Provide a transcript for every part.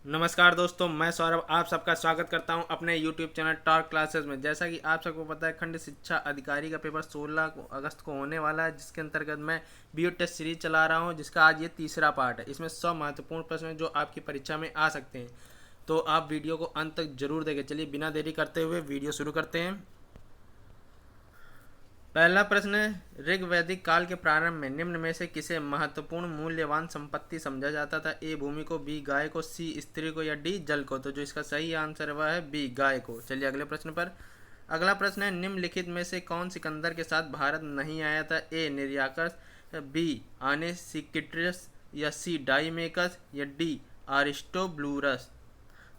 नमस्कार दोस्तों, मैं सौरभ आप सबका स्वागत करता हूं अपने YouTube चैनल टॉक क्लासेस में। जैसा कि आप सबको पता है, खंड शिक्षा अधिकारी का पेपर 16 अगस्त को होने वाला है, जिसके अंतर्गत मैं बीओ टेस्ट सीरीज चला रहा हूं, जिसका आज ये तीसरा पार्ट है। इसमें 100 महत्वपूर्ण प्रश्न हैं जो आपकी परीक्षा में आ सकते हैं, तो आप वीडियो को अंत तक जरूर देखें। चलिए बिना देरी करते हुए वीडियो शुरू करते हैं। पहला प्रश्न है, ऋग वैदिक काल के प्रारंभ में निम्न में से किसे महत्वपूर्ण मूल्यवान संपत्ति समझा जाता था? ए भूमि को, बी गाय को, सी स्त्री को या डी जल को? तो जो इसका सही आंसर वह है बी गाय को। चलिए अगले प्रश्न पर। अगला प्रश्न है, निम्नलिखित में से कौन सिकंदर के साथ भारत नहीं आया था? ए निर्याकस, बी आनेसिक्टिड्स या सी डाईमेकस या डी आरिस्टोब्लूरस?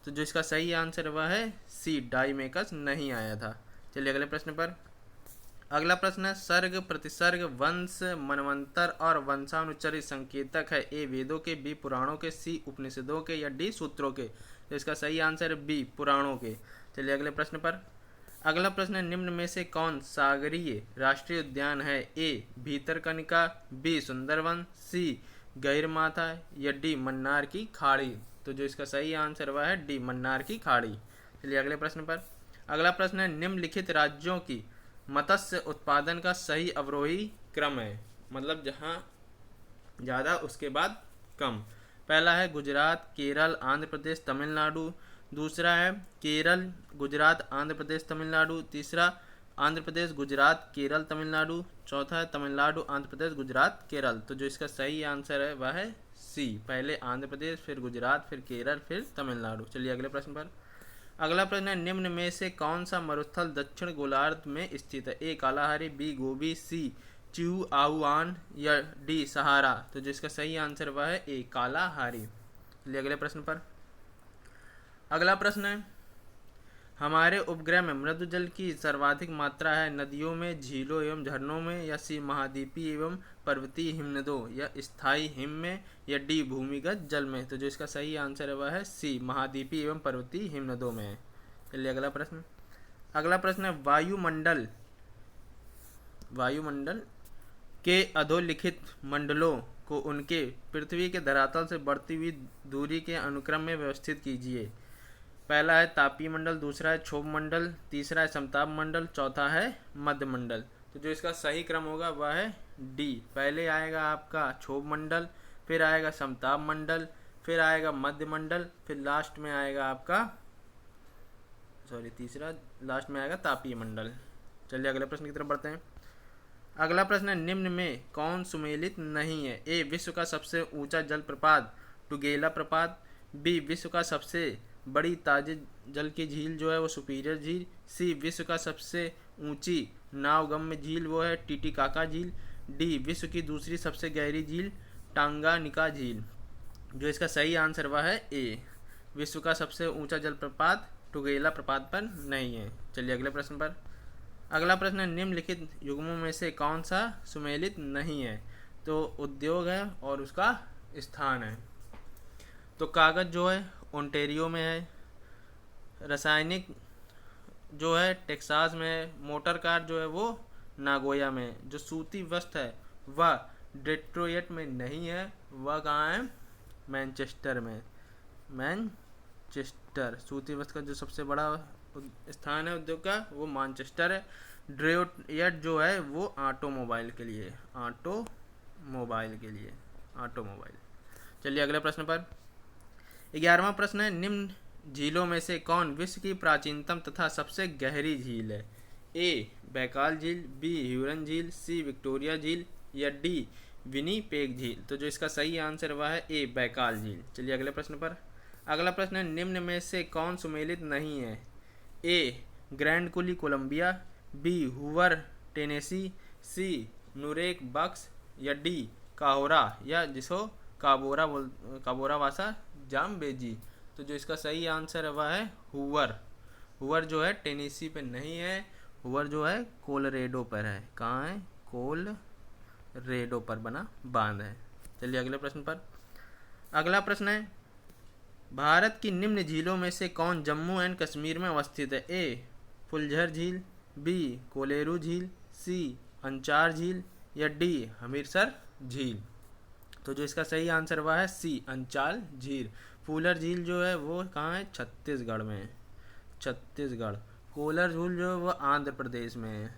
तो जो इसका सही आंसर वह है सी डाईमेकस नहीं आया था। चलिए अगले प्रश्न पर। अगला प्रश्न है, सर्ग प्रतिसर्ग वंश मनवंतर और वंशानुचरित संकेतक है? ए वेदों के, बी पुराणों के, सी उपनिषदों के या डी सूत्रों के? तो इसका सही आंसर है बी पुराणों के। चलिए अगले प्रश्न पर। अगला प्रश्न है, निम्न में से कौन सागरीय राष्ट्रीय उद्यान है? ए भीतरकनिका, बी सुंदरवन, सी गहिरमाथा या डी मन्नार की खाड़ी? तो जो इसका सही आंसर वह है डी मन्नार की खाड़ी। चलिए अगले प्रश्न पर। अगला प्रश्न है, निम्नलिखित राज्यों की मत्स्य उत्पादन का सही अवरोही क्रम है? मतलब जहाँ ज़्यादा उसके बाद कम। पहला है गुजरात, केरल, आंध्र प्रदेश, तमिलनाडु। दूसरा है केरल, गुजरात, आंध्र प्रदेश, तमिलनाडु। तीसरा आंध्र प्रदेश, गुजरात, केरल, तमिलनाडु। चौथा है तमिलनाडु, आंध्र प्रदेश, गुजरात, केरल। तो जो इसका सही आंसर है वह है सी, पहले आंध्र प्रदेश, फिर गुजरात, फिर केरल, फिर तमिलनाडु। चलिए अगले प्रश्न पर। अगला प्रश्न है, निम्न में से कौन सा मरुस्थल दक्षिण गोलार्ध में स्थित है? ए कालाहारी, बी गोबी, सी चिहुआहुआन या डी सहारा? तो जिसका सही आंसर वह है ए कालाहारी। चलिए अगले प्रश्न पर। अगला प्रश्न है, हमारे उपग्रह में मृदु जल की सर्वाधिक मात्रा है? नदियों में, झीलों एवं झरनों में या सी महाद्वीपीय एवं पर्वतीय हिमनदों या स्थायी हिम में या डी भूमिगत जल में? तो जो इसका सही आंसर है वह है सी महाद्वीपीय एवं पर्वतीय हिमनदों में। चलिए अगला प्रश्न। अगला प्रश्न है, वायुमंडल के अधोलिखित मंडलों को उनके पृथ्वी के धरातल से बढ़ती हुई दूरी के अनुक्रम में व्यवस्थित कीजिए। पहला है तापीय मंडल, दूसरा है क्षोभ मंडल, तीसरा है समताप मंडल, चौथा है मध्य मंडल। तो जो इसका सही क्रम होगा वह है डी, पहले आएगा आपका क्षोभ मंडल, फिर आएगा समताप मंडल, फिर आएगा मध्य मंडल, फिर लास्ट में आएगा आपका तीसरा लास्ट में आएगा तापीय मंडल। चलिए अगले प्रश्न की तरफ बढ़ते हैं। अगला प्रश्न है, निम्न में कौन सुमेलित नहीं है? ए विश्व का सबसे ऊंचा जलप्रपात टुगेला प्रपात, बी विश्व का सबसे बड़ी ताजे जल की झील जो है वो सुपीरियर झील, सी विश्व का सबसे ऊंची नावगम्य झील वो है टीटीकाका झील, डी विश्व की दूसरी सबसे गहरी झील टांगानिका झील? जो इसका सही आंसर वह है ए, विश्व का सबसे ऊंचा जलप्रपात टुगेला प्रपात पर नहीं है। चलिए अगले प्रश्न पर। अगला प्रश्न है, निम्नलिखित युग्मों में से कौन सा सुमेलित नहीं है? तो उद्योग है और उसका स्थान है। तो कागज जो है ओंटेरियो में है, रासायनिक जो है टेक्सास में है, मोटर कार जो है वो नागोया में है, जो सूती वस्त्र है वह डेट्रोइट में नहीं है, वह कहाँ है? मैनचेस्टर में। मैनचेस्टर सूती वस्त्र का जो सबसे बड़ा स्थान है उद्योग का वो मैनचेस्टर है। ड्रेयोट जो है वो ऑटोमोबाइल के लिए, ऑटोमोबाइल। चलिए अगले प्रश्न पर। 11वां प्रश्न है, निम्न झीलों में से कौन विश्व की प्राचीनतम तथा सबसे गहरी झील है? ए बैकाल झील, बी ह्यूरन झील, सी विक्टोरिया झील या डी विनीपेग झील? तो जो इसका सही आंसर वह है ए बैकाल झील। चलिए अगले प्रश्न पर। अगला प्रश्न है, निम्न में से कौन सुमेलित नहीं है? ए ग्रैंड कुली कोलंबिया, बी हुवर टेनेसी, सी नुरेक बक्स या डी काहोरा या जिसको काबोरा वासा जाम्बेजी? तो जो इसका सही आंसर है वह है हुवर। हुवर जो है टेनेसी पे नहीं है, हुवर जो है कोलोरेडो पर है। कहाँ है? कोलोरेडो पर बना बांध है। चलिए अगले प्रश्न पर। अगला प्रश्न है, भारत की निम्न झीलों में से कौन जम्मू एंड कश्मीर में अवस्थित है? ए फुलझर झील, बी कोलेरू झील, सी अंचार झील या डी हमीरसर झील? तो जो इसका सही आंसर वह है सी अंचाल झील। फूलर झील जो है वो कहाँ है? छत्तीसगढ़ में है, छत्तीसगढ़। कोलर झील जो है वो आंध्र प्रदेश में है।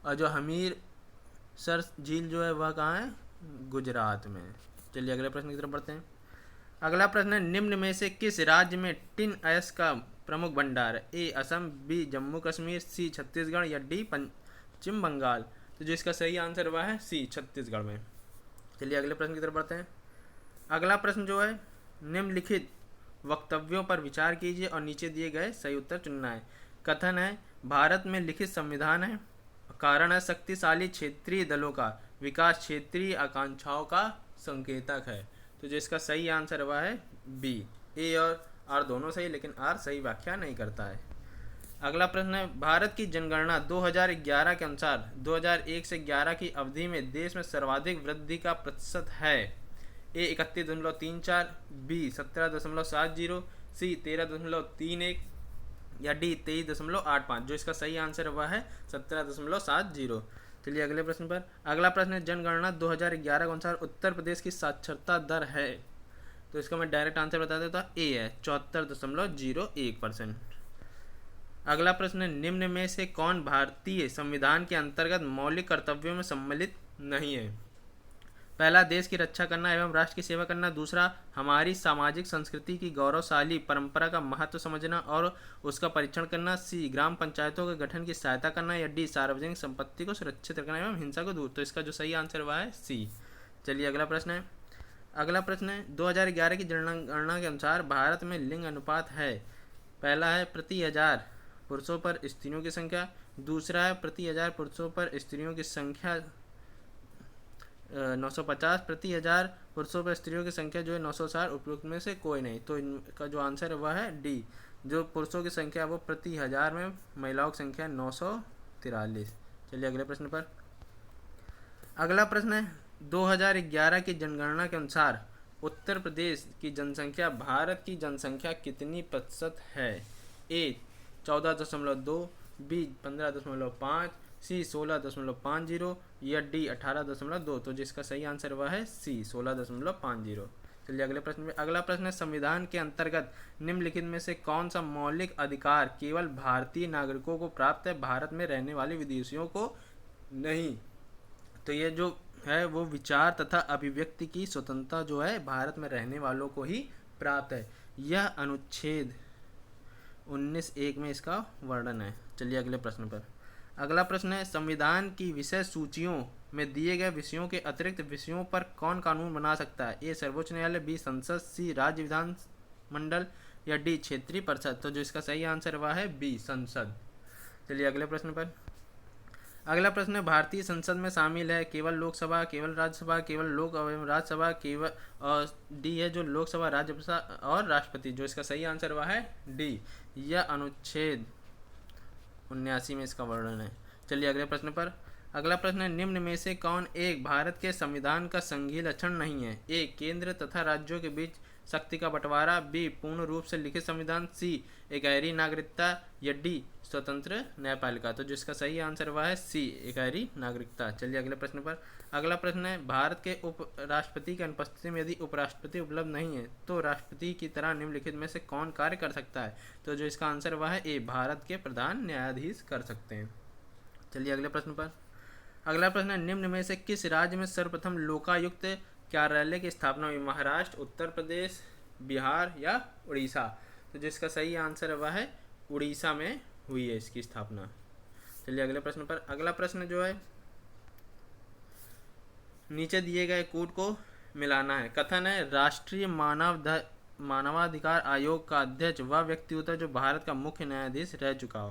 और जो हमीर सर झील जो है वह कहाँ है? गुजरात में। चलिए अगले प्रश्न की तरफ बढ़ते हैं। अगला प्रश्न है, निम्न में से किस राज्य में टिन अयस्क का प्रमुख भंडार है? ए असम, बी जम्मू कश्मीर, सी छत्तीसगढ़ या डी पश्चिम बंगाल। तो जो इसका सही आंसर हुआ है सी, छत्तीसगढ़ में। चलिए अगले प्रश्न की तरफ बढ़ते हैं। अगला प्रश्न जो है, निम्नलिखित वक्तव्यों पर विचार कीजिए और नीचे दिए गए सही उत्तर चुनना है। कथन है, भारत में लिखित संविधान है। कारण है, शक्तिशाली क्षेत्रीय दलों का विकास क्षेत्रीय आकांक्षाओं का संकेतक है। तो जो इसका सही आंसर हुआ है बी। ए और आर दोनों सही, लेकिन आर सही व्याख्या नहीं करता है। अगला प्रश्न है, भारत की जनगणना 2011 के अनुसार 2001 से 11 की अवधि में देश में सर्वाधिक वृद्धि का प्रतिशत है। ए 31.34, बी 17.70, सी 13.31 या डी 23.85। जो इसका सही आंसर हुआ है 17.70। चलिए अगले प्रश्न पर। अगला प्रश्न है, जनगणना 2011 के अनुसार उत्तर प्रदेश की साक्षरता दर है। तो इसका मैं डायरेक्ट आंसर बता देता हूँ, ए है 74.01%। अगला प्रश्न है, निम्न में से कौन भारतीय संविधान के अंतर्गत मौलिक कर्तव्यों में सम्मिलित नहीं है? पहला, देश की रक्षा करना एवं राष्ट्र की सेवा करना। दूसरा, हमारी सामाजिक संस्कृति की गौरवशाली परंपरा का महत्व समझना और उसका परीक्षण करना। सी, ग्राम पंचायतों के गठन की सहायता करना या डी, सार्वजनिक संपत्ति को सुरक्षित रखना एवं हिंसा को दूर। तो इसका जो सही आंसर हुआ है सी। चलिए अगला प्रश्न है। अगला प्रश्न है, 2011 की जनगणना के अनुसार भारत में लिंग अनुपात है। पहला है प्रति 1000 पुरुषों पर स्त्रियों की संख्या। दूसरा है प्रति 1000 पुरुषों पर स्त्रियों की संख्या 950, प्रति 1000 पुरुषों पर स्त्रियों की संख्या जो है 960। उपयुक्त में से कोई नहीं। तो इनका जो आंसर है वह है डी। जो पुरुषों की संख्या वो प्रति 1000 में, महिलाओं की संख्या 943। चलिए अगले प्रश्न पर। अगला प्रश्न है, 2011 की जनगणना के अनुसार उत्तर प्रदेश की जनसंख्या भारत की जनसंख्या कितनी प्रतिशत है? ए 14.2, बी 15.5, सी 16.50 या डी 18.2। तो जिसका सही आंसर हुआ है सी, 16.50। चलिए अगले प्रश्न में। अगला प्रश्न है, संविधान के अंतर्गत निम्नलिखित में से कौन सा मौलिक अधिकार केवल भारतीय नागरिकों को प्राप्त है, भारत में रहने वाले विदेशियों को नहीं? तो ये जो है वो विचार तथा अभिव्यक्ति की स्वतंत्रता जो है भारत में रहने वालों को ही प्राप्त है। यह अनुच्छेद 19(1) में इसका वर्णन है। चलिए अगले प्रश्न पर। अगला प्रश्न है, संविधान की विषय सूचियों में दिए गए विषयों के अतिरिक्त विषयों पर कौन कानून बना सकता है? ए सर्वोच्च न्यायालय, बी संसद, सी राज्य विधान मंडल या डी क्षेत्रीय परिषद। तो जो इसका सही आंसर हुआ है बी, संसद। चलिए अगले प्रश्न पर। अगला प्रश्न है, भारतीय संसद में शामिल है केवल लोकसभा, केवल राज्यसभा, केवल लोक एवं राज्यसभा, केवल, और डी है जो लोकसभा, राज्यसभा और राष्ट्रपति। जो इसका सही आंसर हुआ है डी। यह अनुच्छेद 79 में इसका वर्णन है। चलिए अगले प्रश्न पर। अगला प्रश्न है, निम्न में से कौन एक भारत के संविधान का संघीय लक्षण नहीं है? ए केंद्र तथा राज्यों के बीच शक्ति का बंटवारा, बी पूर्ण रूप से लिखित संविधान, सी एकहरी नागरिकता या डी स्वतंत्र न्यायपालिका। तो जिसका सही आंसर हुआ है सी, एकहरी नागरिकता। चलिए अगले प्रश्न पर। अगला प्रश्न है, भारत के उपराष्ट्रपति की अनुपस्थिति में यदि उपराष्ट्रपति उपलब्ध नहीं है तो राष्ट्रपति की तरह निम्नलिखित में से कौन कार्य कर सकता है? तो जो इसका आंसर हुआ है ए, भारत के प्रधान न्यायाधीश कर सकते हैं। चलिए अगले प्रश्न पर। अगला प्रश्न है, निम्न में से किस राज्य में सर्वप्रथम लोकायुक्त कार्यालय की स्थापना हुई? महाराष्ट्र, उत्तर प्रदेश, बिहार या उड़ीसा। तो जिसका सही आंसर हुआ है उड़ीसा में हुई है इसकी स्थापना। चलिए अगले प्रश्न पर। अगला प्रश्न जो है, नीचे दिए गए कूट को मिलाना है। कथन है, राष्ट्रीय मानवाधिकार आयोग का अध्यक्ष वह व्यक्ति होता है जो भारत का मुख्य न्यायाधीश रह चुका हो।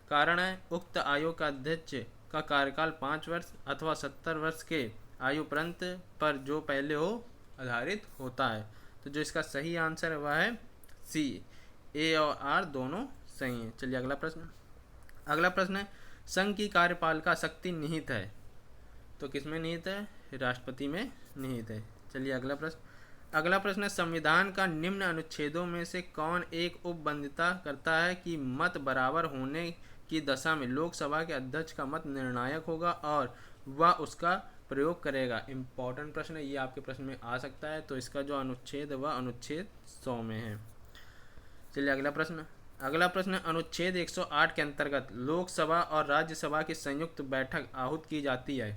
कारण है, उक्त आयोग का अध्यक्ष का कार्यकाल 5 वर्ष अथवा 70 वर्ष के आयु पर्यंत पर जो पहले हो आधारित होता है। तो जो इसका सही आंसर हुआ है सी। ए और आर दोनों सही हैं। चलिए अगला प्रश्न। अगला प्रश्न है, संघ की कार्यपालिका शक्ति निहित है। तो किसमें निहित है? राष्ट्रपति में निहित है। चलिए अगला प्रश्न। अगला प्रश्न है, संविधान का निम्न अनुच्छेदों में से कौन एक उपबंधिता करता है कि मत बराबर होने की दशा में लोकसभा के अध्यक्ष का मत निर्णायक होगा और वह उसका प्रयोग करेगा। इम्पॉर्टेंट प्रश्न है, ये आपके प्रश्न में आ सकता है। तो इसका जो अनुच्छेद है वह अनुच्छेद 100 में है। चलिए अगला प्रश्न। अगला प्रश्न है, अनुच्छेद 108 के अंतर्गत लोकसभा और राज्यसभा की संयुक्त बैठक आहूत की जाती है।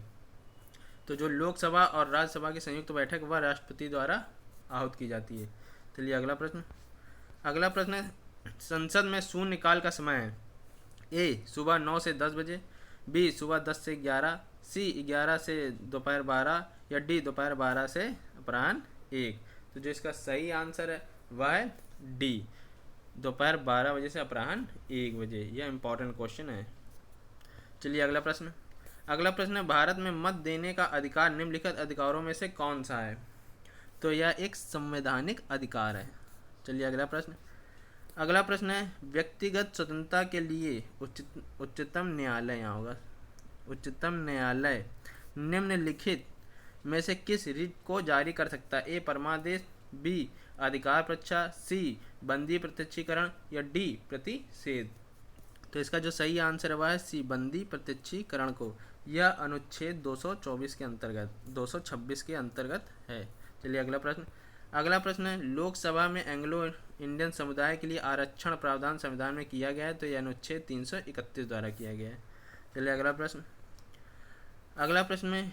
तो जो लोकसभा और राज्यसभा की संयुक्त बैठक वह राष्ट्रपति द्वारा आहूत की जाती है। चलिए अगला प्रश्न। अगला प्रश्न है, संसद में शून्यकाल का समय है। ए सुबह 9 से 10 बजे, बी सुबह 10 से 11, सी 11 से दोपहर 12 या डी दोपहर 12 से अपराह्न 1। तो जो इसका सही आंसर है वह है डी, दोपहर 12 बजे से अपराह्न 1 बजे। यह इंपॉर्टेंट क्वेश्चन है। चलिए अगला प्रश्न। अगला प्रश्न है, भारत में मत देने का अधिकार निम्नलिखित अधिकारों में से कौन सा है। तो यह एक संवैधानिक अधिकार है। चलिए अगला प्रश्न। अगला प्रश्न है, व्यक्तिगत स्वतंत्रता के लिए उच्चतम न्यायालय, यहाँ होगा उच्चतम न्यायालय निम्नलिखित में से किस रिट को जारी कर सकता है। ए परमादेश, बी अधिकार परीक्षा, सी बंदी प्रत्यक्षीकरण या डी प्रतिषेध। तो इसका जो सही आंसर है वह है सी बंदी प्रत्यक्षीकरण को। यह अनुच्छेद 224 के अंतर्गत 226 के अंतर्गत है। चलिए अगला प्रश्न। अगला प्रश्न है, लोकसभा में एंग्लो इंडियन समुदाय के लिए आरक्षण प्रावधान संविधान में किया गया है। तो यह अनुच्छेद 331 द्वारा किया गया है। चलिए अगला प्रश्न। अगला प्रश्न में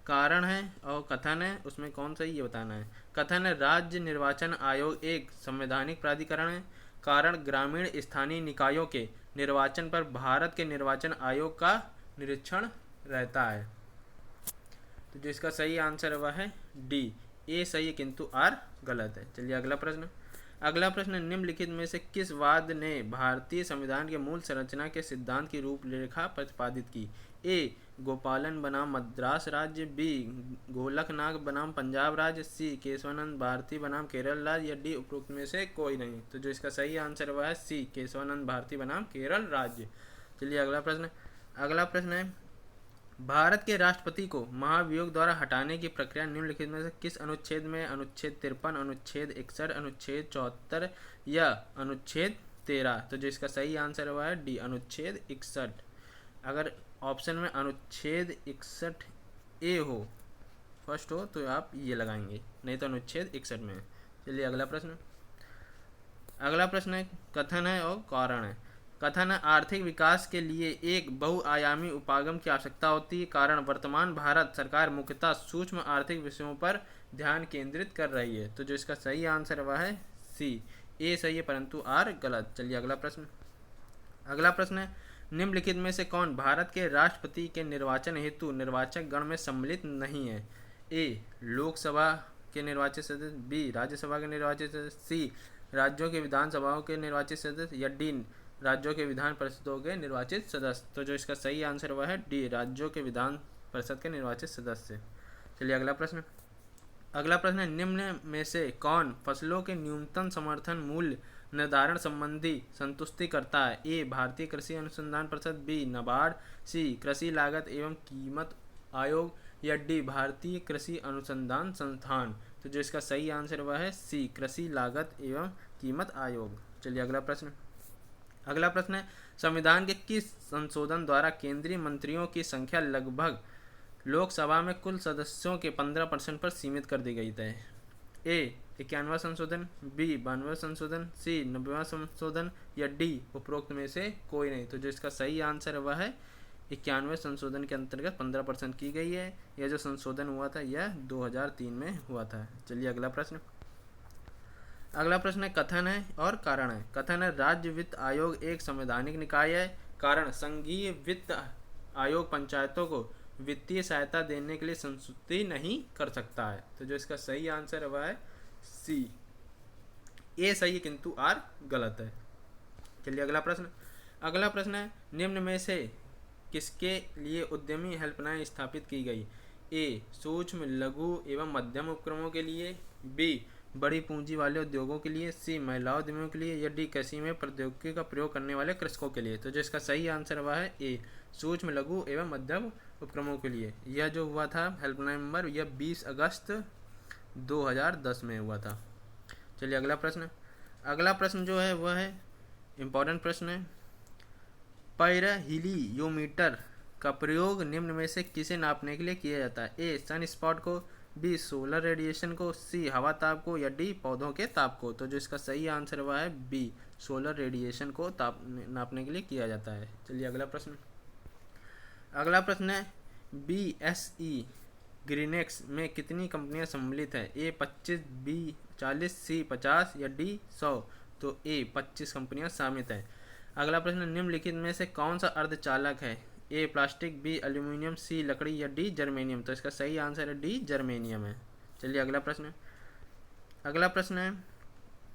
कारण है और कथन है, उसमें कौन सा ये बताना है। कथन है, राज्य निर्वाचन आयोग एक संवैधानिक प्राधिकरण है। कारण, ग्रामीण स्थानीय निकायों के निर्वाचन पर भारत के निर्वाचन आयोग का निरीक्षण रहता है। तो जो इसका सही आंसर है वह है डी, ए सही है किंतु आर गलत है। चलिए अगला प्रश्न। अगला प्रश्न, निम्नलिखित में से किस वाद ने भारतीय संविधान के मूल संरचना के सिद्धांत की रूपरेखा प्रतिपादित की। ए गोपालन बनाम मद्रास राज्य, बी गोलकनाथ बनाम पंजाब राज्य, सी केशवानंद भारती बनाम केरल राज्य या डी उपरोक्त में से कोई नहीं। तो जो इसका सही आंसर हुआ है सी केशवानंद भारती बनाम केरल राज्य। चलिए अगला प्रश्न। अगला प्रश्न है, भारत के राष्ट्रपति को महाभियोग द्वारा हटाने की प्रक्रिया निम्नलिखित में से किस अनुच्छेद में। अनुच्छेद 53, अनुच्छेद 61, अनुच्छेद 74 या अनुच्छेद 13। तो जो इसका सही आंसर हुआ है डी अनुच्छेद 61। अगर ऑप्शन में अनुच्छेद 61 ए हो, फर्स्ट हो, तो आप ये लगाएंगे, नहीं तो अनुच्छेद 61 में है। चलिए अगला प्रश्न। अगला प्रश्न है, कथन है और कारण है। कथन है, आर्थिक विकास के लिए एक बहुआयामी उपागम की आवश्यकता होती है। कारण, वर्तमान भारत सरकार मुख्यतः सूक्ष्म आर्थिक विषयों पर ध्यान केंद्रित कर रही है। तो जो इसका सही आंसर वह है सी, ए सही है परंतु आर गलत। चलिए अगला प्रश्न। अगला प्रश्न है, निम्नलिखित में से कौन भारत के राष्ट्रपति के निर्वाचन हेतु निर्वाचक गण में सम्मिलित नहीं है। ए लोकसभा के निर्वाचित सदस्य, बी राज्यसभा के निर्वाचित सदस्य, सी राज्यों के विधानसभाओं के निर्वाचित सदस्य या डी राज्यों के विधान परिषदों के निर्वाचित सदस्य। तो जो इसका सही आंसर वह है डी राज्यों के विधान परिषद के निर्वाचित सदस्य। चलिए अगला प्रश्न। अगला प्रश्न है, निम्न में से कौन फसलों के न्यूनतम समर्थन मूल्य निर्धारण संबंधी संतुष्टि करता है। ए भारतीय कृषि अनुसंधान परिषद, बी नाबार्ड, सी कृषि लागत एवं कीमत आयोग या डी भारतीय कृषि अनुसंधान संस्थान। तो जो इसका सही आंसर वह है सी कृषि लागत एवं कीमत आयोग। चलिए अगला प्रश्न। अगला प्रश्न है, संविधान के किस संशोधन द्वारा केंद्रीय मंत्रियों की संख्या लगभग लोकसभा में कुल सदस्यों के 15% पर सीमित कर दी गई है। ए 91वां संशोधन, बी 92वां संशोधन, सी 90वां संशोधन या डी उपरोक्त में से कोई नहीं। तो जो इसका सही आंसर है वह है 91वें संशोधन के अंतर्गत 15% की गई है। यह जो संशोधन हुआ था यह 2003 में हुआ था। चलिए अगला प्रश्न। अगला प्रश्न है, कथन है और कारण है। कथन है, राज्य वित्त आयोग एक संवैधानिक निकाय है। कारण, संघीय वित्त आयोग पंचायतों को वित्तीय सहायता देने के लिए संस्तुति नहीं कर सकता है। तो जो इसका सही आंसर है वह है सी, ए सही है किंतु आर गलत है। चलिए अगला प्रश्न। अगला प्रश्न है, निम्न में से किसके लिए उद्यमी हेल्पलाइन स्थापित की गई। ए सूक्ष्म लघु एवं मध्यम उपक्रमों के लिए, बी बड़ी पूंजी वाले उद्योगों के लिए, सी महिला उद्यमियों के लिए या डी कृषि में प्रौद्योगिकी का प्रयोग करने वाले कृषकों के लिए। तो जो इसका सही आंसर हुआ है ए सूक्ष्म लघु एवं मध्यम उपक्रमों के लिए। यह जो हुआ था हेल्पलाइन नंबर यह 20 अगस्त 2010 में हुआ था। चलिए अगला प्रश्न। अगला प्रश्न जो है वह है इम्पोर्टेंट प्रश्न है, पायरोहीलियोमीटर का प्रयोग निम्न में से किसे नापने के लिए किया जाता है? ए सन स्पॉट को, बी सोलर रेडिएशन को, सी हवा ताप को या डी पौधों के ताप को। तो जो इसका सही आंसर वह है बी, सोलर रेडिएशन को ताप नापने के लिए किया जाता है। चलिए अगला प्रश्न। अगला प्रश्न है BSE ग्रीनेक्स में कितनी कंपनियां सम्मिलित है? ए 25, बी 40, सी 50 या डी 100। तो ए 25 कंपनियां शामिल है। अगला प्रश्न, निम्नलिखित में से कौन सा अर्धचालक है? ए प्लास्टिक, बी एल्यूमिनियम, सी लकड़ी या डी जर्मेनियम। तो इसका सही आंसर है डी जर्मेनियम है। चलिए अगला प्रश्न। अगला प्रश्न है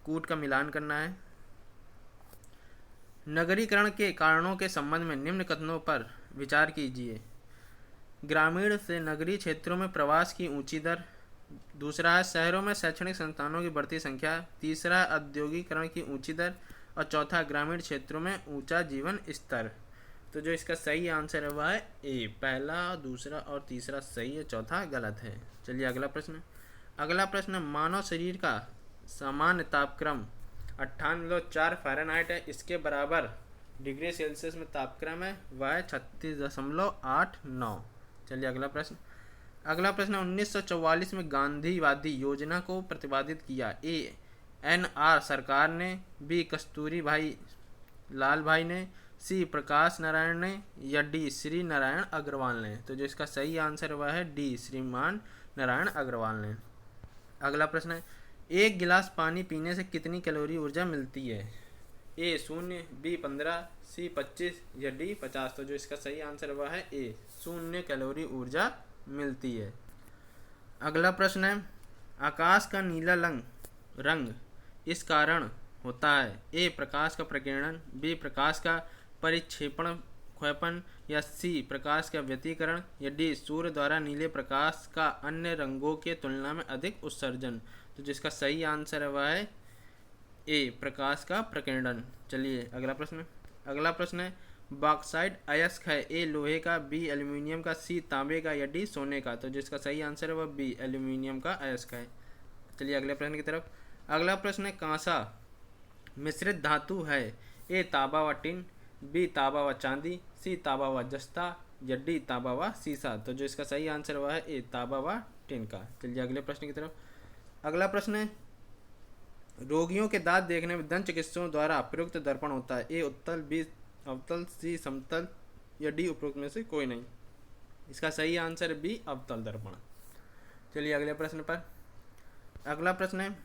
कूट का मिलान करना है। नगरीकरण के कारणों के संबंध में निम्न कथनों पर विचार कीजिए। ग्रामीण से नगरीय क्षेत्रों में प्रवास की ऊंची दर। दूसरा है शहरों में शैक्षणिक संस्थानों की बढ़ती संख्या। तीसरा है औद्योगिकरण की ऊंची दर। और चौथा ग्रामीण क्षेत्रों में ऊंचा जीवन स्तर। तो जो इसका सही आंसर है वह है ए, पहला, दूसरा और तीसरा सही है, चौथा गलत है। चलिए अगला प्रश्न। अगला प्रश्न, मानव शरीर का सामान्य तापक्रम 98.4 फ़ारेनहाइट है। इसके बराबर डिग्री सेल्सियस में तापक्रम है वह है 36.89। चलिए अगला प्रश्न। अगला प्रश्न, 1944 में गांधीवादी योजना को प्रतिपादित किया। ए NR सरकार ने, बी कस्तूरी भाई लाल भाई ने, सी प्रकाश नारायण ने या डी श्री नारायण अग्रवाल ने। तो जो इसका सही आंसर वह है डी, श्रीमान नारायण अग्रवाल ने। अगला प्रश्न है, एक गिलास पानी पीने से कितनी कैलोरी ऊर्जा मिलती है? ए 0, बी 15, सी 25 या डी 50। तो जो इसका सही आंसर वह है ए, 0 कैलोरी ऊर्जा मिलती है। अगला प्रश्न है, आकाश का नीला रंग इस कारण होता है। ए प्रकाश का प्रकीर्णन, बी प्रकाश का परिक्षेपण क्षेपण या सी प्रकाश का व्यतिकरण या डी सूर्य द्वारा नीले प्रकाश का अन्य रंगों के तुलना में अधिक उत्सर्जन। तो जिसका सही आंसर है वह है ए, प्रकाश का प्रकीर्णन। चलिए अगला प्रश्न। अगला प्रश्न है, बॉक्साइट अयस्क है। ए लोहे का, बी एल्यूमिनियम का, सी तांबे का या डी सोने का। तो जिसका सही आंसर है वह बी, एल्यूमिनियम का अयस्क है। चलिए अगले प्रश्न की तरफ। अगला प्रश्न है, कांसा मिश्रित धातु है। ए तांबा व टिन, बी तांबा व चांदी, सी तांबा व जस्ता या डी तांबा व सीसा। तो जो इसका सही आंसर वह है ए, तांबा व टिन का। चलिए अगले प्रश्न की तरफ। अगला प्रश्न है, रोगियों के दांत देखने में दंत चिकित्सकों द्वारा प्रयुक्त दर्पण होता है। ए उत्तल, बी अवतल, सी समतल या डी उपरोक्त में से कोई नहीं। इसका सही आंसर है बी, अवतल दर्पण। चलिए अगले प्रश्न पर। अगला प्रश्न है,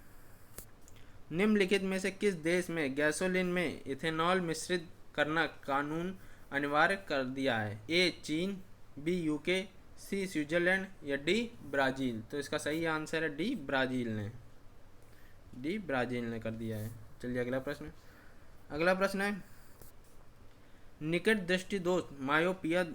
निम्नलिखित में से किस देश में गैसोलीन में इथेनॉल मिश्रित करना कानून अनिवार्य कर दिया है? ए चीन, बी यूके, सी स्विट्जरलैंड या डी ब्राज़ील। तो इसका सही आंसर है डी, ब्राज़ील ने, डी ब्राज़ील ने कर दिया है। चलिए अगला प्रश्न। अगला प्रश्न है, निकट दृष्टि दोष मायोपिया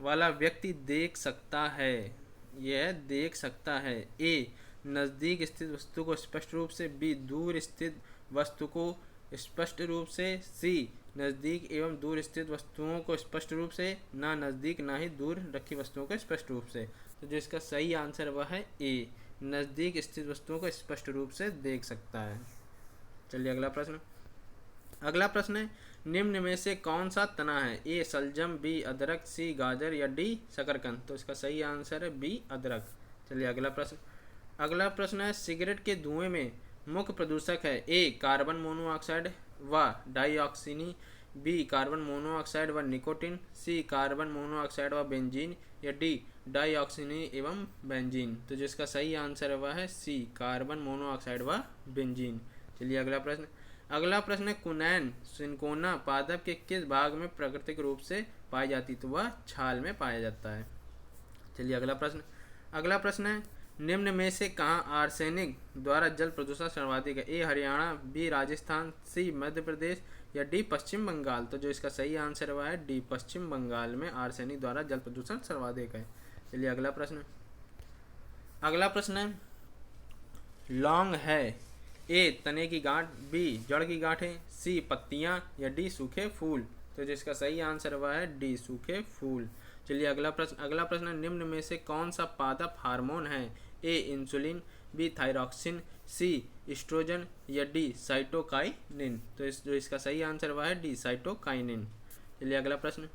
वाला व्यक्ति देख सकता है, यह देख सकता है। ए नज़दीक स्थित वस्तु को स्पष्ट रूप से, बी दूर स्थित वस्तु को स्पष्ट रूप से, सी नज़दीक एवं दूर स्थित वस्तुओं को स्पष्ट रूप से, ना नज़दीक ना ही दूर रखी वस्तुओं को स्पष्ट रूप से। तो जो इसका सही आंसर वह है ए, नज़दीक स्थित वस्तुओं को स्पष्ट रूप से देख सकता है। चलिए अगला प्रश्न। अगला प्रश्न है, निम्न में से कौन सा तना है? ए सलजम, बी अदरक, सी गाजर या डी शकरकंद। तो इसका सही आंसर है बी, अदरक। चलिए अगला प्रश्न। अगला प्रश्न है, सिगरेट के धुएं में मुख्य प्रदूषक है। ए कार्बन मोनोऑक्साइड व डाइऑक्सिनी, बी कार्बन मोनोऑक्साइड व निकोटीन, सी कार्बन मोनोऑक्साइड व बेंजीन या डी डाइऑक्सिनी एवं बेंजीन। तो जिसका सही आंसर है वह है सी, कार्बन मोनोऑक्साइड व बेंजीन। चलिए अगला प्रश्न। अगला प्रश्न है, कुनैन सिंकोना पादप के किस भाग में प्राकृतिक रूप से पाई जाती? तो वह छाल में पाया जाता है। चलिए अगला प्रश्न। अगला प्रश्न है, निम्न में से कहाँ आर्सेनिक द्वारा जल प्रदूषण सर्वाधिक है? ए हरियाणा, बी राजस्थान, सी मध्य प्रदेश या डी पश्चिम बंगाल। तो जो इसका सही आंसर हुआ है डी, पश्चिम बंगाल में आर्सेनिक द्वारा जल प्रदूषण सर्वाधिक है। चलिए अगला प्रश्न। अगला प्रश्न है, लौंग है। ए तने की गांठ, बी जड़ की गांठें, सी पत्तियां या डी सूखे फूल। तो जिसका सही आंसर हुआ है डी, सूखे फूल। चलिए अगला प्रश्न। अगला प्रश्न, निम्न में से कौन सा पादप हार्मोन है? ए इंसुलिन, बी थायरॉक्सिन, सी एस्ट्रोजन या डी साइटोकाइनिन। तो जो इसका सही आंसर हुआ है डी, साइटोकाइनिन। चलिए अगला प्रश्न।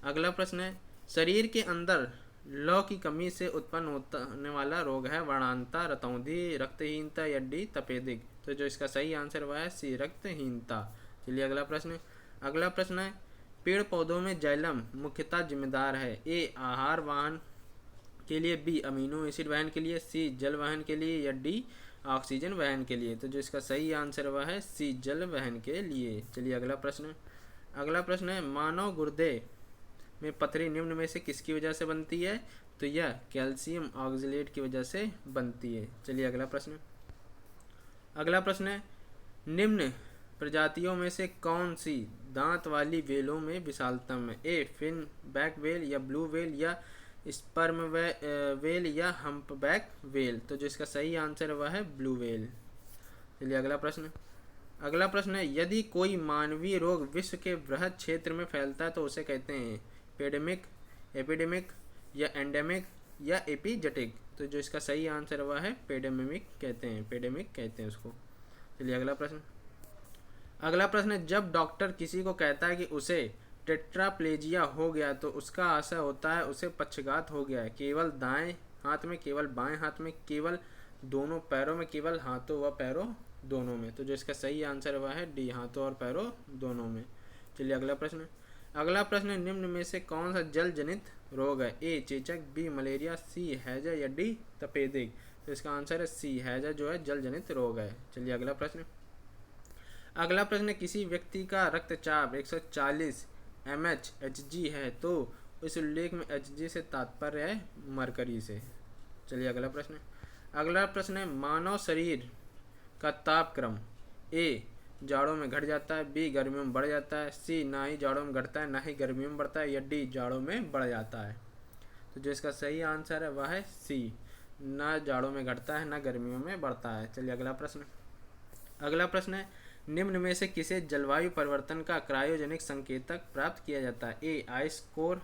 अगला प्रश्न है, शरीर के अंदर लौ की कमी से उत्पन्न होने वाला रोग है वर्णांता, रतौंधी, रक्तहीनता या डी तपेदिक। तो जो इसका सही आंसर वह है सी रक्तहीनता। चलिए अगला प्रश्न। अगला प्रश्न है, पेड़ पौधों में जाइलम मुख्यतः जिम्मेदार है ए आहार वहन के लिए, बी अमीनो एसिड वहन के लिए, सी जल वहन के लिए या डी ऑक्सीजन वहन के लिए। तो जो इसका सही आंसर वह है सी जल वहन के लिए। चलिए अगला प्रश्न। अगला प्रश्न है, मानव गुर्दे में पथरी निम्न में से किसकी वजह से बनती है? तो यह कैल्शियम ऑक्सलेट की वजह से बनती है। चलिए अगला प्रश्न। अगला प्रश्न है, निम्न प्रजातियों में से कौन सी दांत वाली वेलों में विशालतम है? ए फिन बैक वेल या ब्लू वेल या स्पर्म वेल या हम्पबैक वेल। तो जो इसका सही आंसर वह है ब्लू वेल। चलिए अगला प्रश्न। अगला प्रश्न है, यदि कोई मानवीय रोग विश्व के बृहद क्षेत्र में फैलता है तो उसे कहते हैं पेडेमिक, एपिडेमिक या एंडेमिक या एपिजेटिक। तो जो इसका सही आंसर वह है पेडेमिक कहते हैं, पेडेमिक कहते हैं उसको। चलिए अगला प्रश्न। अगला प्रश्न है, जब डॉक्टर किसी को कहता है कि उसे टेट्राप्लेजिया हो गया तो उसका आशय होता है उसे पक्षघात हो गया है, केवल दाएं हाथ में, केवल बाएं हाथ में, केवल दोनों पैरों में, केवल हाथों व पैरों दोनों में। तो जो इसका सही आंसर हुआ है डी हाथों और पैरों दोनों में। चलिए अगला प्रश्न। अगला प्रश्न, निम्न में से कौन सा जल जनित रोग है? ए चेचक, बी मलेरिया, सी हैजा या डी तपेदिक। तो इसका आंसर है सी हैजा जो है जल जनित रोग है। चलिए अगला प्रश्न। अगला प्रश्न, किसी व्यक्ति का रक्तचाप 140 mHg है तो इस उल्लेख में Hg से तात्पर्य है मरकरी से। चलिए अगला प्रश्न। अगला प्रश्न है, मानव शरीर का तापक्रम ए जाड़ों में घट जाता है, बी गर्मियों में बढ़ जाता है, सी ना ही जाड़ों में घटता है ना ही गर्मियों में बढ़ता है या डी जाड़ों में बढ़ जाता है। तो जो इसका सही आंसर है वह है सी, ना जाड़ों में घटता है ना गर्मियों में बढ़ता है। चलिए अगला प्रश्न। अगला प्रश्न है, निम्न में से किसे जलवायु परिवर्तन का क्रायोजेनिक संकेतक प्राप्त किया जाता है? ए आइस कोर,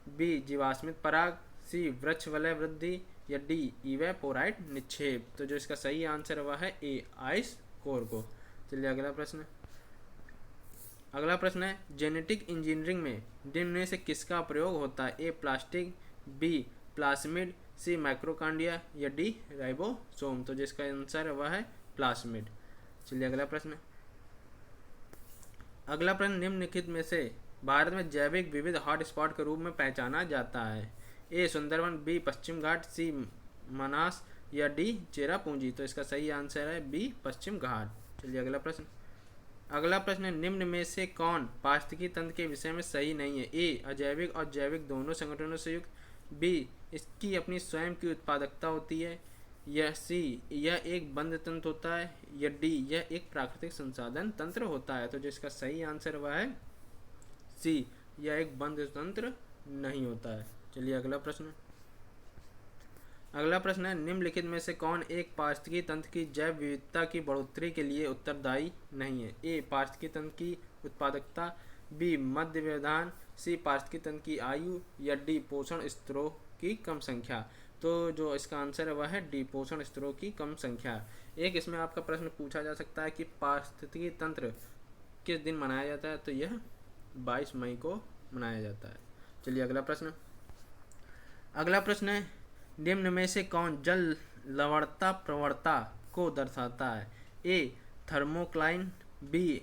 बी जीवाश्मित पराग, सी वृक्ष वलय वृद्धि या डी इवेपोराइट निक्षेप। तो जो इसका सही आंसर वह है ए आइस कोर को। चलिए अगला प्रश्न। अगला प्रश्न है, जेनेटिक इंजीनियरिंग में निम्न में से किसका प्रयोग होता है? ए प्लास्टिक, बी प्लास्मिड, सी माइक्रोकांडिया या डी राइबोसोम। तो जिसका आंसर वह है प्लास्मिड। चलिए अगला प्रश्न। अगला प्रश्न, निम्नलिखित में से भारत में जैविक विविध हॉटस्पॉट के रूप में पहचाना जाता है? ए सुंदरवन, बी पश्चिम घाट, सी मनास या डी चेरापूंजी। तो इसका सही आंसर है बी पश्चिम घाट। चलिए अगला प्रश्न। अगला प्रश्न, निम्न में से कौन पारिस्थितिकी तंत्र के विषय में सही नहीं है? ए अजैविक और जैविक दोनों संगठनों से युक्त, बी इसकी अपनी स्वयं की उत्पादकता होती है, या सी यह एक बंद तंत्र होता है, या डी यह एक प्राकृतिक संसाधन तंत्र होता है। तो जिसका सही आंसर वह है सी, यह एक बंद तंत्र नहीं होता है। चलिए अगला प्रश्न। अगला प्रश्न है, निम्नलिखित में से कौन एक पारिस्थितिकी तंत्र की जैव विविधता की बढ़ोतरी के लिए उत्तरदायी नहीं है? ए पारिस्थितिकी तंत्र की उत्पादकता, बी मध्य व्यवधान, सी पारिस्थितिकी तंत्र की आयु या डी पोषण स्तरों की कम संख्या। तो जो इसका आंसर है वह है डी पोषण स्तरों की कम संख्या। एक इसमें आपका प्रश्न पूछा जा सकता है कि पारिस्थितिकी तंत्र किस दिन मनाया जाता है? तो यह 22 मई को मनाया जाता है। चलिए अगला प्रश्न। अगला प्रश्न है, निम्न में से कौन जल लवणता प्रवणता को दर्शाता है? ए थर्मोक्लाइन, बी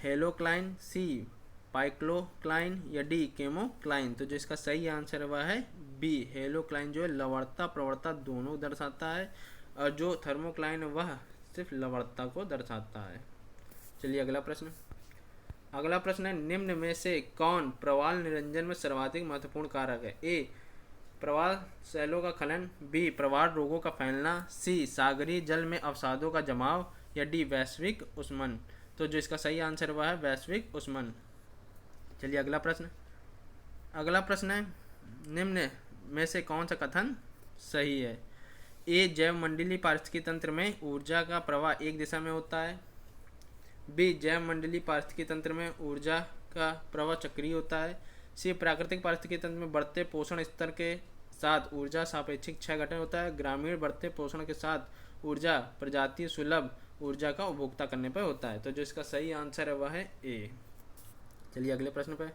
हेलोक्लाइन, सी पाइक्लोक्लाइन या डी केमोक्लाइन। तो जो इसका सही आंसर वह है बी हेलोक्लाइन जो है लवणता प्रवणता दोनों दर्शाता है, और जो थर्मोक्लाइन वह सिर्फ लवणता को दर्शाता है। चलिए अगला प्रश्न। अगला प्रश्न है, निम्न में से कौन प्रवाल निरंजन में सर्वाधिक महत्वपूर्ण कारक है? ए प्रवाल शैलों का खनन, बी प्रवाल रोगों का फैलना, सी सागरीय जल में अवसादों का जमाव या डी वैश्विक ऊष्मन। तो जो इसका सही आंसर हुआ है वैश्विक ऊष्मन। चलिए अगला प्रश्न। अगला प्रश्न है, निम्न में से कौन सा कथन सही है? ए जैव मंडलीय पारिस्थितिकी तंत्र में ऊर्जा का प्रवाह एक दिशा में होता है, बी जैव मंडलीय पारिस्थितिकी तंत्र में ऊर्जा का प्रवाह चक्रीय होता है, सी प्राकृतिक पारिस्थितिकी तंत्र में बढ़ते पोषण स्तर के साथ ऊर्जा सापेक्षिक क्षय घटन होता है, ग्रामीण बढ़ते पोषण के साथ ऊर्जा प्रजातीय सुलभ ऊर्जा का उपभोक्ता करने पर होता है। तो जो इसका सही आंसर है वह है ए। चलिए अगले प्रश्न पे।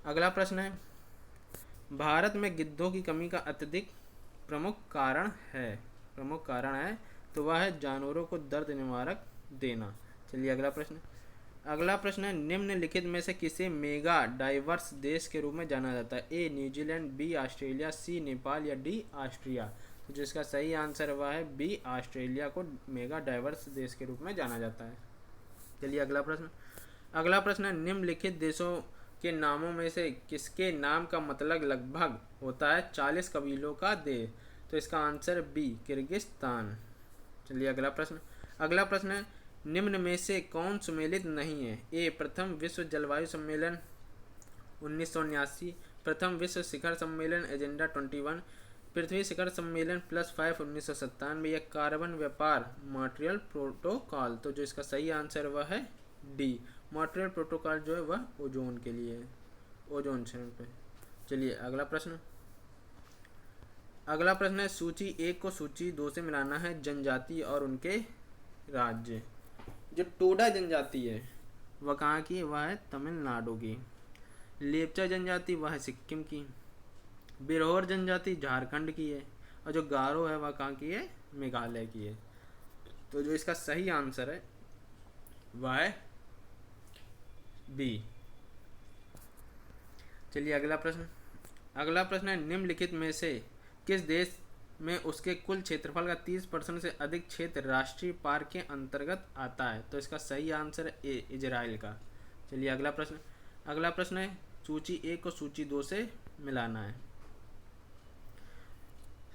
अगला प्रश्न है, भारत में गिद्धों की कमी का अत्यधिक प्रमुख कारण है तो वह है जानवरों को दर्द निवारक देना। चलिए अगला प्रश्न है निम्नलिखित में से किसे मेगा डाइवर्स देश के रूप में जाना जाता है? ए न्यूजीलैंड, बी ऑस्ट्रेलिया, सी नेपाल या डी ऑस्ट्रिया। तो जो इसका सही आंसर वह है बी ऑस्ट्रेलिया को मेगा डाइवर्स देश के रूप में जाना जाता है। चलिए अगला प्रश्न है निम्नलिखित देशों के नामों में से किसके नाम का मतलब लगभग होता है 40 कबीलों का देश? तो इसका आंसर बी किर्गिस्तान। चलिए अगला प्रश्न है निम्न में से कौन सुमेलित नहीं है? ए प्रथम विश्व जलवायु सम्मेलन 1979, प्रथम विश्व शिखर सम्मेलन एजेंडा 21, पृथ्वी शिखर सम्मेलन +5 1997 या कार्बन व्यापार मॉन्ट्रियल प्रोटोकॉल। तो जो इसका सही आंसर वह है डी मॉन्ट्रियल प्रोटोकॉल जो है वह ओजोन के लिए है, ओजोन क्षरण पे। चलिए अगला प्रश्न है सूची 1 को सूची 2 से मिलाना है। जनजाति और उनके राज्य। जो टोडा जनजाति है वह कहाँ की है? वह है तमिलनाडु की। लेप्चा जनजाति वह है सिक्किम की। बिरहोर जनजाति झारखंड की है। और जो गारो है वह कहाँ की है? मेघालय की है। तो जो इसका सही आंसर है वह है बी। चलिए अगला प्रश्न है निम्नलिखित में से किस देश में उसके कुल क्षेत्रफल का 30% से अधिक क्षेत्र राष्ट्रीय पार्क के अंतर्गत आता है? तो इसका सही आंसर है ए इजराइल का। चलिए अगला प्रश्न है सूची 1 को सूची 2 से मिलाना है।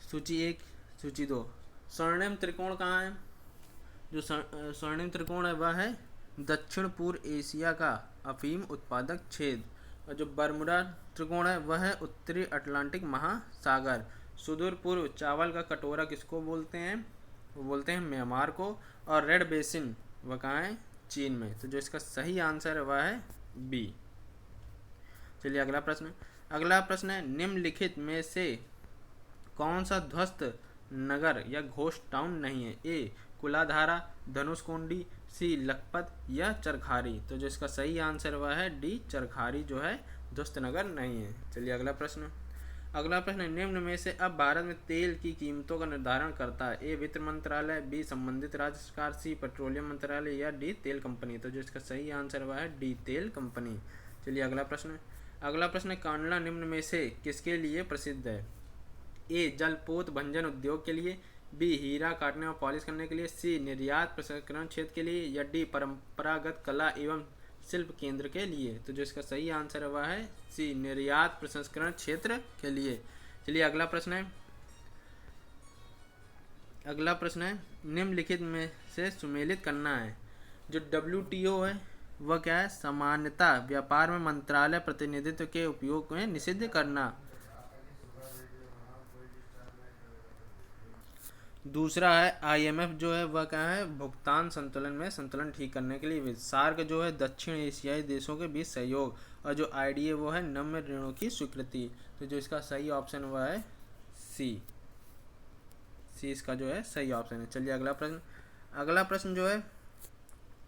सूची 1 सूची 2 स्वर्णिम त्रिकोण कहाँ है? जो स्वर्णिम त्रिकोण है वह है दक्षिण पूर्व एशिया का अफीम उत्पादक क्षेत्र। और जो बर्मुडा त्रिकोण है वह है उत्तरी अटलांटिक महासागर। सुदूर पूर्व चावल का कटोरा किसको बोलते हैं? वो बोलते हैं म्यांमार को। और रेड बेसिन वह कहाँ है? चीन में। तो जो इसका सही आंसर है वह है बी। चलिए अगला प्रश्न है निम्नलिखित में से कौन सा ध्वस्त नगर या घोस्ट टाउन नहीं है? ए कुलाधारा, धनुषकोडी, सी लखपत या चरखारी। तो जो इसका सही आंसर वह है डी चरखारी जो है ध्वस्त नगर नहीं है। चलिए अगला प्रश्न निम्न में से अब भारत में तेल की कीमतों का निर्धारण करता है? ए वित्त मंत्रालय, बी संबंधित राज्य सरकार, सी पेट्रोलियम मंत्रालय या डी तेल कंपनी। तो जो इसका सही आंसर वह है डी तेल कंपनी। चलिए अगला प्रश्न कांडला निम्न में से किसके लिए प्रसिद्ध है? ए जलपोत भंजन उद्योग के लिए, बी हीरा काटने और पॉलिश करने के लिए, सी निर्यात प्रसंस्करण क्षेत्र के लिए या डी परंपरागत कला एवं शिल्प केंद्र के लिए। तो जो इसका सही आंसर है वह है सी निर्यात प्रसंस्करण क्षेत्र के लिए। चलिए अगला प्रश्न है निम्नलिखित में से सुमेलित करना है। जो WTO है वह क्या है? सामान्यता व्यापार में मंत्रालय प्रतिनिधित्व के उपयोग में निषिद्ध करना। दूसरा है IMF जो है वह क्या है? भुगतान संतुलन में संतुलन ठीक करने के लिए। सार्क जो है दक्षिण एशियाई देशों के बीच सहयोग। और जो IDA वो है नम्य ऋणों की स्वीकृति। तो जो इसका सही ऑप्शन वह है सी इसका जो है सही ऑप्शन है। चलिए अगला प्रश्न जो है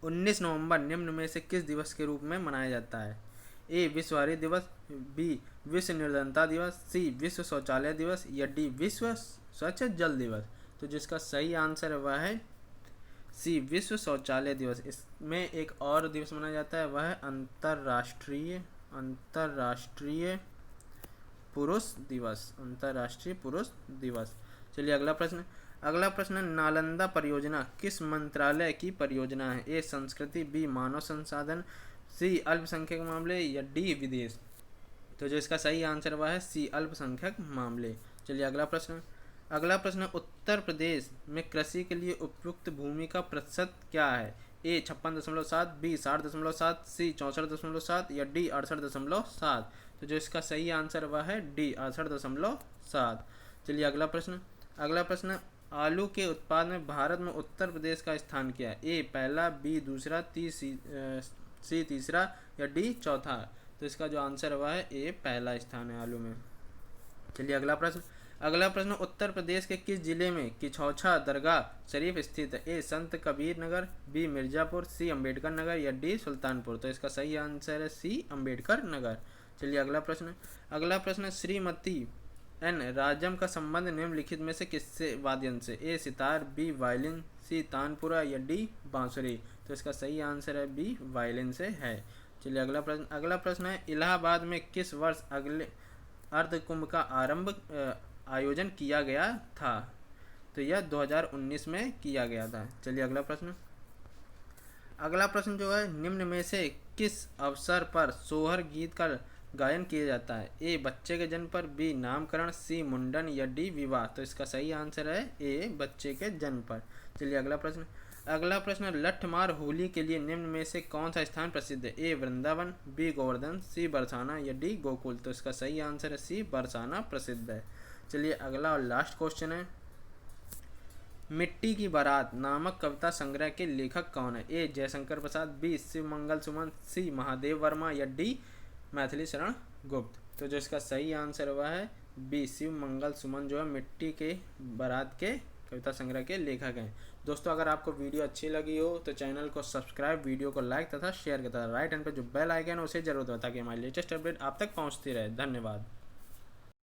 19 नवंबर निम्न में से किस दिवस के रूप में मनाया जाता है? ए विश्व हरित दिवस, बी विश्व निर्धनता दिवस, सी विश्व शौचालय दिवस या डी विश्व स्वच्छ जल दिवस। तो जिसका सही आंसर है वह है सी विश्व शौचालय दिवस। इसमें एक और दिवस मनाया जाता है वह है अंतर्राष्ट्रीय पुरुष दिवस। चलिए अगला प्रश्न नालंदा परियोजना किस मंत्रालय की परियोजना है? ए संस्कृति, बी मानव संसाधन, सी अल्पसंख्यक मामले या डी विदेश। तो जो इसका सही आंसर वह है सी अल्पसंख्यक मामले। चलिए अगला प्रश्न उत्तर प्रदेश में कृषि के लिए उपयुक्त भूमि का प्रतिशत क्या है? ए 56.7, बी 60.7, सी 64.7 या डी 68.7। तो जो इसका सही आंसर वह है डी 68.7। चलिए अगला प्रश्न आलू के उत्पादन में भारत में उत्तर प्रदेश का स्थान क्या है? ए पहला, बी दूसरा, सी तीसरा या डी चौथा। तो इसका जो आंसर वह है ए पहला स्थान है आलू में। चलिए अगला प्रश्न उत्तर प्रदेश के किस जिले में किछौछा दरगाह शरीफ स्थित है? ए संत कबीर नगर, बी मिर्जापुर, सी अम्बेडकर नगर या डी सुल्तानपुर। तो इसका सही आंसर है सी अम्बेडकर नगर। चलिए अगला प्रश्न है, श्रीमती एन राजम का संबंध निम्नलिखित में से किससे वाद्ययंत्र से? ए सितार, बी वायलिन, सी तानपुरा या डी बांसुरी। तो इसका सही आंसर है बी वायलिन से है। चलिए अगला प्रश्न है, इलाहाबाद में किस वर्ष अगले अर्धकुंभ का आयोजन किया गया था? तो यह 2019 में किया गया था। चलिए अगला प्रश्न जो है, निम्न में से किस अवसर पर सोहर गीत का गायन किया जाता है? ए बच्चे के जन्म पर, बी नामकरण, सी मुंडन या डी विवाह। तो इसका सही आंसर है ए बच्चे के जन्म पर। चलिए अगला प्रश्न, लठमार होली के लिए निम्न में से कौन सा स्थान प्रसिद्ध है? ए वृंदावन, बी गोवर्धन, सी बरसाना या डी गोकुल। तो इसका सही आंसर है सी बरसाना प्रसिद्ध है। चलिए अगला और लास्ट क्वेश्चन है, मिट्टी की बारात नामक कविता संग्रह के लेखक कौन है? ए जयशंकर प्रसाद, बी शिव मंगल सुमन, सी महादेव वर्मा या डी मैथिली शरण गुप्त। तो जो इसका सही आंसर हुआ है बी शिव मंगल सुमन जो है मिट्टी के बारात के कविता संग्रह के लेखक हैं। दोस्तों अगर आपको वीडियो अच्छी लगी हो तो चैनल को सब्सक्राइब, वीडियो को लाइक तथा शेयर करता है। राइट हैंड पर जो बेल आइकन है उसे जरूर दबाएं ताकि हमारी लेटेस्ट अपडेट आप तक पहुंचती रहे। धन्यवाद।